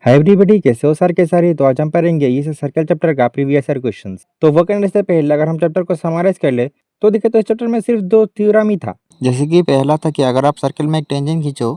Hi everybody, कैसे हो sir के सारे। तो आज हम पढ़ेंगे इस सर्कल चैप्टर का प्रीवियस ईयर क्वेश्चंस। तो वो करने से पहले अगर हम चैप्टर को समराइज कर ले तो देखे तो इस चैप्टर में सिर्फ दो थ्योरम ही था। जैसे कि पहला था कि अगर आप सर्कल में एक टेंजेंट खींचो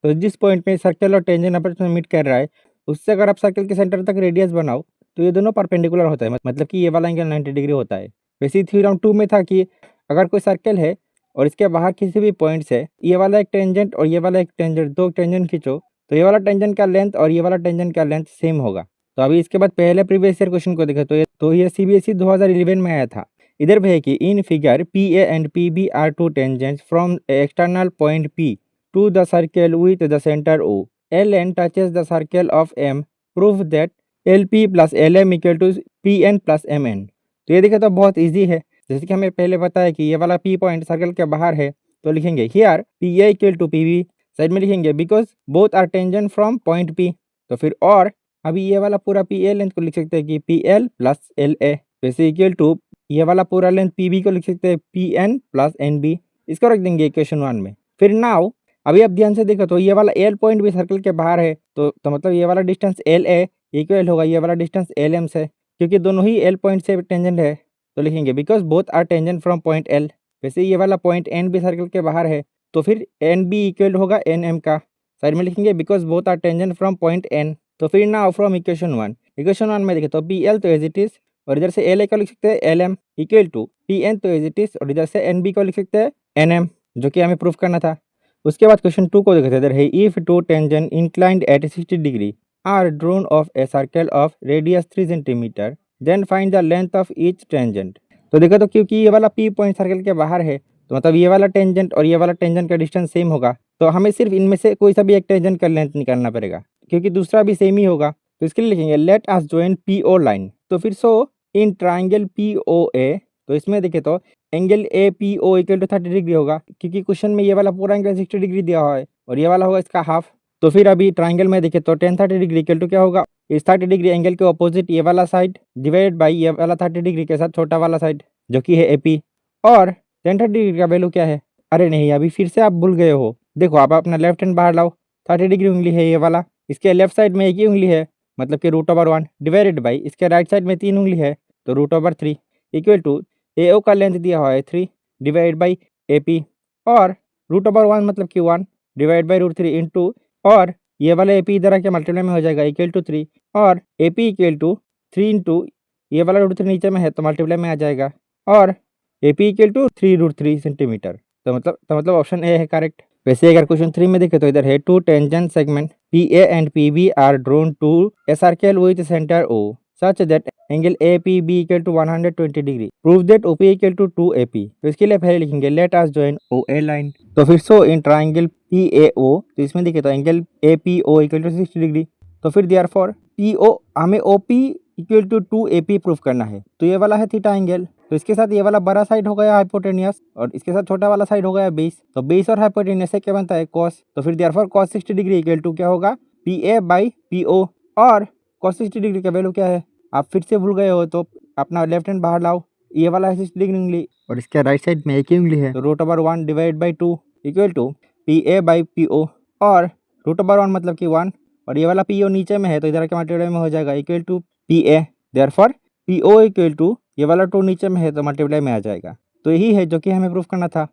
तो जिस पॉइंट में सर्कल और टेंजेंट आपस में मीट कर रहा है उससे अगर आप सर्कल के सेंटर तक रेडियस बनाओ तो ये दोनों परपेंडिकुलर होता है, मतलब कि ये वाला एंगल 90 डिग्री होता है। वैसे थ्योरम 2 में था कि अगर कोई सर्कल है और इसके बाहर किसी भी पॉइंट से ये वाला एक टेंजेंट और ये वाला एक टेंजेंट, दो टेंजेंट खींचो तो ये वाला टेंजेंट का लेंथ और ये वाला टेंजेंट का लेंथ सेम होगा। तो अभी इसके बाद पहले प्रीवियस ईयर क्वेश्चन को देखा तो ये सीबीएसई 2011 में आया था। इधर भी है कि in figure P A and P B are two tangents from external point P to the circle with the centre O L N touches the circle of M, prove that L P plus L M equal to P N plus M N. तो ये देखे तो बहुत easy है। जैसे कि हमें पहले बताया कि ये वाला पी पॉइंट सर्कल के बाहर है तो लिखेंगे here P A equal to P B, side में लिखेंगे because both are tangent from point P. तो फिर और अभी ये वाला पूरा पी ए लेंथ को लिख सकते हैं कि P L plus L A, वैसे इक्वल टू ये वाला पूरा लेंथ पी बी को लिख सकते हैं P N plus N B. इसको रख देंगे इक्वेशन 1 में। फिर नाउ अभी आप ध्यान से देखो तो ये वाला एल पॉइंट भी सर्कल के बाहर है तो मतलब ये वाला डिस्टेंस एल ए इक्वल होगा ये वाला डिस्टेंस एल एम से, क्योंकि दोनों ही एल पॉइंट से टेंजेंट है। तो लिखेंगे because both are tangent from point L. वैसे ये वाला पॉइंट एन भी सर्कल के बाहर है तो फिर एन बी इक्वल होगा एन एम का, साइड में लिखेंगे because both are tangent from point N. तो फिर नाउ फ्रॉम इक्वेशन 1 में देखें तो पी एल तो एज इट इज और इधर से एल ए को लिख सकते हैं L M equal to P N तो एज इट इज और इधर से एन बी को लिख सकते हैं एन एम, जो कि हमें प्रूफ करना था। उसके बाद क्वेश्चन 2 को देखते हैं। इधर है if two tangent inclined at 60 degree are drawn of a circle of radius 3 centimetre then find the length of each tangent. तो देखो तो क्योंकि ये वाला पी पॉइंट सर्कल के बाहर है तो मतलब ये वाला टेंजेंट और ये वाला टेंजेंट का डिस्टेंस सेम होगा, तो हमें सिर्फ इनमें से कोई सा भी एक टेंजेंट का लेंथ निकालना पड़ेगा क्योंकि दूसरा भी सेम ही होगा। तो इसके लिए लिखेंगे let us join P O line. तो फिर सो इन ट्राइंगल पी ओ ए, तो इसमें देखे तो angle A P O equal to 30 degree होगा क्योंकि क्वेश्चन में ये वाला पूरा एंगल 60 डिग्री दिया हुआ है और ये वाला होगा इसका हाफ। तो फिर अभी ट्राइंगल में देखे तो 10 30 डिग्री इक्वल टू क्या होगा, इस 30 डिग्री एंगल के ऑपोजिट ये वाला साइड डिवाइड बाई ये वाला 30 डिग्री के साथ छोटा वाला साइड जो कि है एपी। और 10 30 डिग्री का वैल्यू क्या है, अरे नहीं अभी फिर से आप भूल गए हो। देखो आप अपना लेफ्ट हैंड बाहर लाओ, 30 डिग्री उंगली है ये वाला, इसके लेफ्ट साइड में एक ही उंगली है मतलब कि √1 डिवाइडेड बाई इसके राइट साइड में 3 उंगली है तो √3 इक्वल टू ए ओ का लेंथ दिया हुआ है 3 डिवाइड बाई ए पी और √1 मतलब कि 1 डिवाइड बाई √3 इंटू और ये वाला ए पी इधर आके मल्टीप्लाई में हो जाएगा इक्वल टू 3 और A P equal to 3 into ये वाला √3 नीचे में है तो मल्टीप्लाई में आ जाएगा और A P equal to 3√3 centimetre. तो मतलब ऑप्शन ए है करेक्ट। वैसे अगर क्वेश्चन 3 में देखे तो इधर है two tangent segment P A and P B are drawn to a circle with centre O such that angle A P B equal to 120 degree, prove that O P equal to 2 A P. तो इसके लिए पहले लिखेंगे let us join O A line. तो फिर सो in triangle P A ओ, तो इसमें देखे तो angle A P O equal to 60 degree. तो फिर देयरफॉर पी ओ हमें O P equal to 2 A P proof करना है। तो ये वाला है थीटा एंगल, तो इसके साथ ये वाला बड़ा साइड हो गया हाइपोटेनियस और इसके साथ छोटा वाला साइड हो गया बेस। तो बेस और हाइपोटेनियस से क्या बनता है कॉस। तो फिर therefore cos 60 degree equal to क्या होगा P A by P O और कॉस 60 डिग्री का वैल्यू क्या है, आप फिर से भूल गए हो तो अपना लेफ्ट हैंड बाहर लाओ, ये वाला है 60 डिग्री उंगली और इसके राइट साइड में एक ही उंगली है तो √1 divide by 2 equal to P A by P O और √1 मतलब कि 1 और ये वाला पी ओ नीचे में है तो इधर के मल्टीप्लाई में हो जाएगा equal to P A. Therefore P O equal to ये वाला 2 नीचे में है तो मल्टीप्लाई में आ जाएगा। तो यही है जो कि हमें प्रूफ करना था।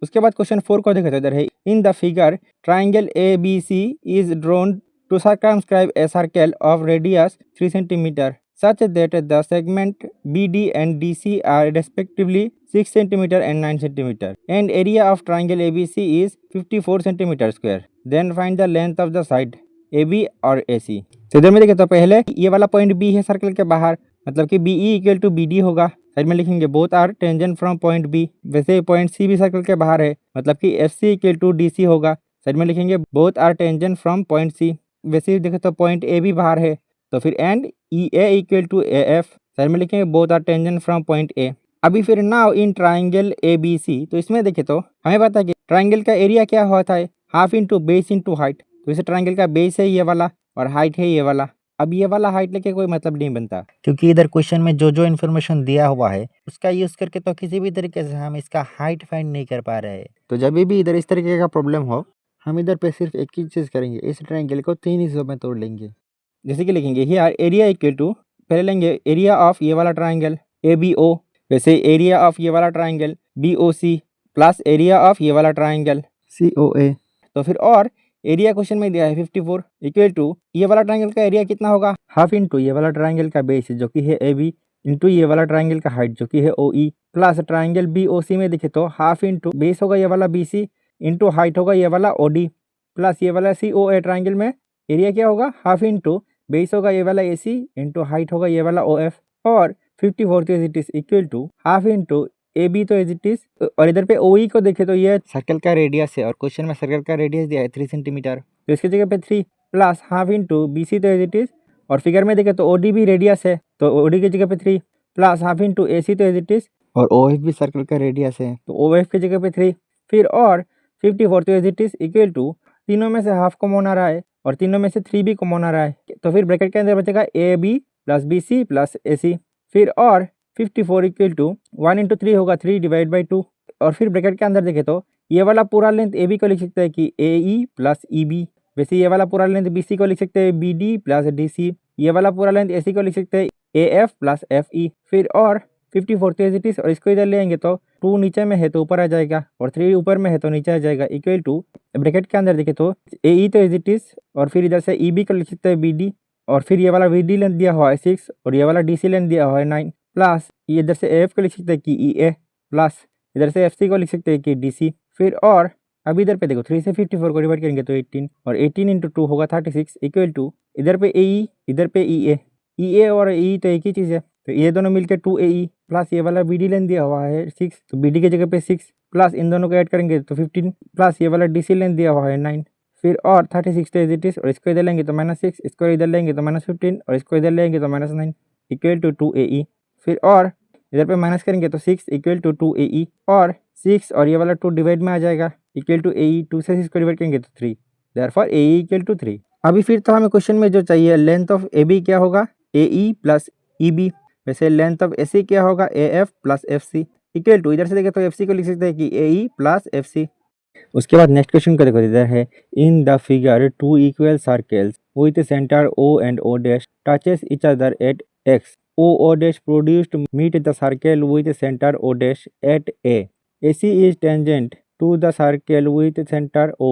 उसके बाद क्वेश्चन 4 को देखा इधर है in the figure triangle A B C is drawn to circumscribe a circle of radius 3 centimeter such that the segment BD and DC are respectively 6 centimeter and 9 centimeter and area of triangle ABC is 54 centimeter square. Then find the length of the side AB और AC। तो इधर में देखें तो पहले ये वाला point B है सर्कल के बाहर मतलब कि BE इक्वल टू BD होगा, साइड में लिखेंगे both are tangent from point B। वैसे पॉइंट C भी सर्कल के बाहर है मतलब कि FC इक्वल टू DC होगा, साइड में लिखेंगे both are tangent from point C। वैसे ही देखे तो पॉइंट ए भी बाहर है तो फिर and E A equal to A F, side में लिखेंगे both are tangent from point A. अभी फिर now in triangle A B C, तो इसमें देखे तो हमें पता है कि ट्राइंगल का एरिया क्या होता है half into base into height. तो इसे ट्राइंगल का बेस है ये वाला और हाइट है ये वाला। अब ये वाला हाइट लेके कोई मतलब नहीं बनता क्योंकि इधर क्वेश्चन में जो जो इन्फॉर्मेशन दिया हुआ है उसका यूज करके तो किसी भी तरीके से हम इसका हाइट फाइंड नहीं कर पा रहे हैं। तो जब भी इधर इस तरीके का प्रॉब्लम हो हम इधर पे सिर्फ एक ही चीज़ करेंगे, इस ट्रायंगल को 3 हिस्सों में तोड़ लेंगे। जैसे कि लिखेंगे हियर एरिया इक्वल टू, पहले लेंगे एरिया ऑफ ये वाला ट्राइंगल ABO, वैसे एरिया ऑफ ये वाला triangle BOC plus area of ये वाला ट्राइंगल COA। तो फिर और एरिया क्वेश्चन में दिया है 54 इक्वल टू ये वाला ट्राइंगल का एरिया कितना होगा, हाफ इंटू ये वाला ट्राइंगल का बेस जो कि है AB इंटू ये वाला ट्राइंगल का हाइट जो कि है OE प्लस ट्राइंगल BOC में देखे तो हाफ इंटू बेस होगा ये वाला BC इंटू हाइट होगा ये वाला OD प्लस ये वाला COA ट्राइंगल में एरिया क्या होगा, हाफ इंटू बेस होगा ये वाला AC इंटू हाइट होगा ये वाला OF और 54 तो as it is equal to half into AB तो एज इट इज, और इधर पे OE को देखे तो ये सर्कल का रेडियस है और क्वेश्चन में सर्कल का रेडियस दिया है 3 सेंटीमीटर, तो इसकी जगह पे 3 प्लस हाफ इंटू BC तो एज इट इज, और फिगर में देखे तो OD भी रेडियस है तो OD की जगह पे 3 प्लस हाफ इंटू AC तो एज इट इज, और OF भी सर्कल का रेडियस है तो OF की जगह पे 3 फिर और 54 तो as it is equal to, तीनों में से हाफ कॉमन आ रहा है और तीनों में से 3 भी कॉमन आ रहा है, तो फिर ब्रैकेट के अंदर बचेगा AB plus BC plus AC फिर और 54 इक्वल टू 1 इंटू 3 होगा 3 डिवाइड बाई 2, और फिर ब्रैकेट के अंदर देखे तो ये वाला पूरा लेंथ AB को लिख सकते हैं कि AE प्लस EB, वैसे ये वाला पूरा लेंथ BC को लिख सकते हैं BD प्लस DC, ये वाला पूरा लेंथ AC को लिख सकते हैं AF प्लस FE फिर और 54 तो एज इट इज, और इसको इधर ले आएंगे तो 2 नीचे में है तो ऊपर आ जाएगा और 3 ऊपर में है तो नीचे आ जाएगा इक्वल टू, ब्रैकेट के अंदर देखे तो AE तो एज इट इज, और फिर इधर से EB को लिख सकते हैं BD, और फिर ये वाला BD लेंथ दिया हुआ है 6 और ये वाला DC लेंथ दिया हुआ है 9 प्लस ये इधर से AF को लिख सकते हैं कि EA प्लस इधर से FC को लिख सकते हैं कि DC फिर और अब इधर पे देखो 3 से 54 को डिवाइड करेंगे तो 18 और 18 इंटू 2 होगा 36 इक्वल टू इधर पे AE इधर पे EA और EE तो एक ही चीज़ है तो ये दोनों मिलकर 2AE प्लस ये वाला BD लेंथ दिया हुआ है 6 तो BD की जगह पे 6 प्लस इन दोनों को ऐड करेंगे तो 15 प्लस ये वाला DC लेंथ दिया हुआ है 9 फिर और 36 तो एज इट इज, और इसको इधर लेंगे तो -6, इसको इधर लेंगे तो -15 और इसको इधर लेंगे तो -9 इक्वल टू 2AE फिर और इधर पे माइनस करेंगे तो 6 इक्वल टू 2AE और 6 और ये वाला 2 डिवाइड में आ जाएगा इक्वल टू AE, 2 से 6 को डिवाइड करेंगे तो 3 देयरफॉर AE इक्वल टू 3। अभी फिर तो हमें क्वेश्चन में जो चाहिए लेंथ ऑफ AB क्या होगा AE प्लस EB, वैसे लेंथ ऑफ AC क्या होगा AF plus FC equal to, इधर से देखें तो FC को लिख सकते हैं कि AE प्लस FC। उसके बाद नेक्स्ट क्वेश्चन को देखो, इधर है in the figure 2 equal circles with centre O and O dash touches each other at X, O dash produced meet the circle with center O dash at A. AC is tangent to the circle with center O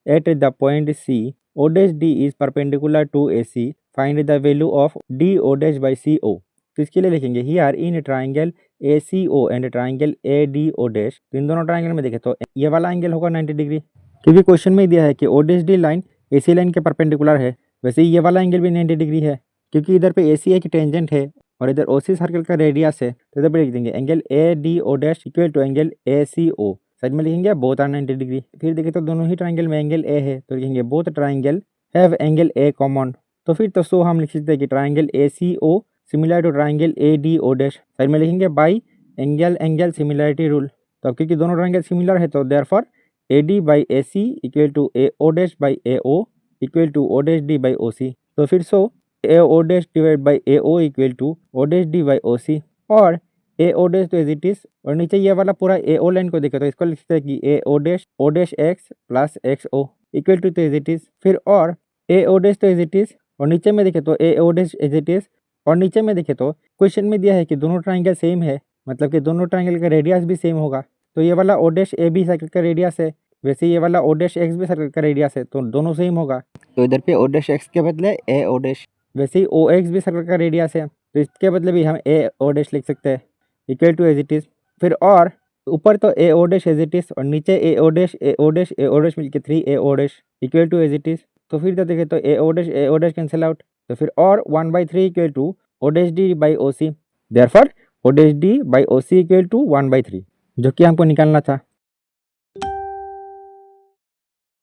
at the point C. O dash D is perpendicular to AC. Find the value of DO dash by CO. तो इसके लिए लिखेंगे here in triangle ACO and triangle ADO dash, तो इन दोनों triangle में देखें तो ये वाला एंगल होगा 90 डिग्री, क्योंकि क्वेश्चन में दिया है कि O dash D line AC line के परपेंडिकुलर है, वैसे ये वाला एंगल भी 90 डिग्री है क्योंकि इधर पे AC एक टेंजेंट है और इधर OC सर्कल का रेडियस है, तो इधर पे लिख देंगे angle ADO dash equal to angle ACO, side में लिखेंगे बोथ आर 90 डिग्री। फिर देखें तो दोनों ही ट्राइंगल में एंगल A है तो लिखेंगे both triangle have angle A common, तो फिर तो सो हम लिख सकते हैं कि triangle ACO similar to triangle ADO dash, side में लिखेंगे बाई एंगल सिमिलरिटी रूल, तो क्योंकि दोनों ट्राइंगल सिमिलर है तो therefore AD by AC equal to AO dash by AO equal to O dash D by OC, तो फिर so AO dash divide by AO equal to O dash D by OC और AO dash तो as it is, और नीचे ये वाला पूरा AO line को देखे तो इसको लिख सकते हैं कि O dash X plus XO equal to as it is, फिर और AO डैश तो एज इट इज, और नीचे में देखे तो AO dash as it is, और नीचे में देखे तो क्वेश्चन में दिया है कि दोनों ट्राइंगल सेम है, मतलब कि दोनों ट्राइंगल का रेडियस भी सेम होगा, तो ये वाला O डैश A भी सर्कल का रेडियस है, वैसे ये वाला O डैश X भी सर्कल का रेडियस है, तो दोनों सेम होगा, तो इधर पे O डैश X के बदले AO डैश, वैसे ही OX भी सर्कल का रेडियस है तो इसके बदले भी हम AO डैश लिख सकते हैं equal to as it is, फिर और ऊपर तो AO dash as it is और नीचे AO डैश मिलकर 3AO dash equal to as it is, तो फिर तो देखें तो AO डैश कैंसिल आउट, तो फिर और 1/3 equal to O dash D by OC, therefore O dash D by OC equal to 1/3 जो कि हमको निकालना था।